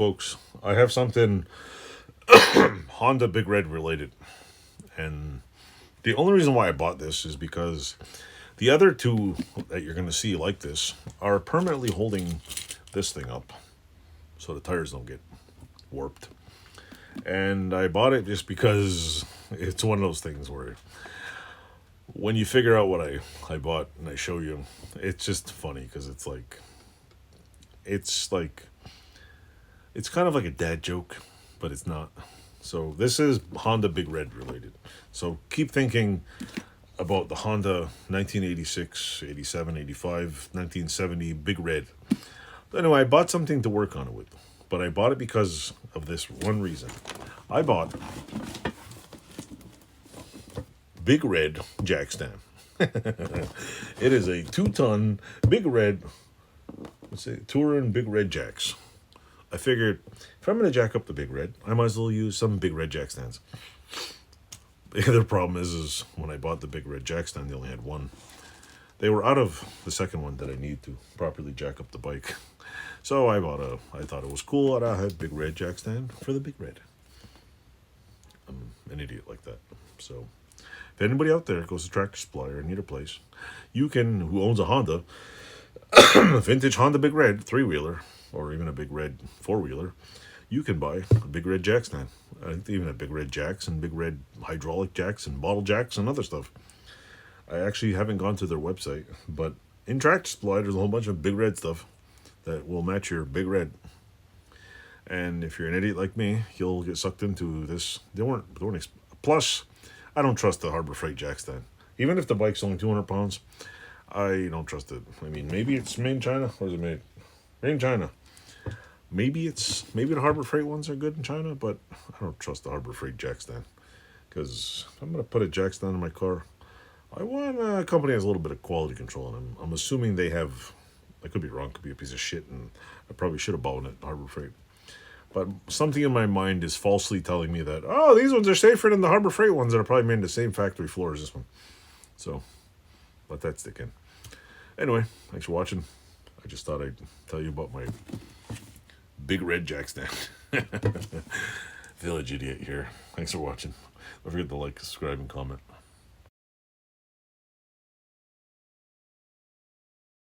folks. I have something Honda Big Red related. And the only reason why I bought this is because the other two that you're going to see like this are permanently holding this thing up so the tires don't get warped. And I bought it just because it's one of those things where when you figure out what I bought and I show you, it's just funny because it's kind of like a dad joke, but it's not. So this is Honda Big Red related. So keep thinking about the Honda 1986, 87, 85, 1970 Big Red. Anyway, I bought something to work on it with, but I bought it because of this one reason. I bought Big Red jack stand. It is a 2-ton Big Red, let's say, Touring Big Red jacks. I figured if I'm going to jack up the Big Red, I might as well use some Big Red jack stands. The other problem is when I bought the Big Red jack stand, they only had one. They were out of the second one that I need to properly jack up the bike. So I thought it was cool that I had Big Red jack stand for the Big Red. I'm an idiot like that. So if anybody out there goes to Tractor Supply or need a place, who owns a Honda, a vintage Honda Big Red 3-wheeler, or even a Big Red 4-wheeler, you can buy a Big Red jack stand. I think they even have Big Red jacks and Big Red hydraulic jacks and bottle jacks and other stuff. I actually haven't gone to their website, but in Tractor Supply, there's a whole bunch of Big Red stuff that will match your Big Red. And if you're an idiot like me, you'll get sucked into this. Plus, I don't trust the Harbor Freight jack stand. Even if the bike's only 200 pounds, I don't trust it. I mean, maybe it's made in China, or is it made in China? Maybe the Harbor Freight ones are good in China, but I don't trust the Harbor Freight jack stand. Because if I'm going to put a jack stand in my car, I want a company that has a little bit of quality control. And I'm assuming they have, I could be wrong, could be a piece of shit, and I probably should have bought it at Harbor Freight. But something in my mind is falsely telling me that, oh, these ones are safer than the Harbor Freight ones that are probably made in the same factory floor as this one. So, let that stick in. Anyway, thanks for watching. I just thought I'd tell you about my Big Red jack stand. Village idiot here. Thanks for watching. Don't forget to like, subscribe, and comment.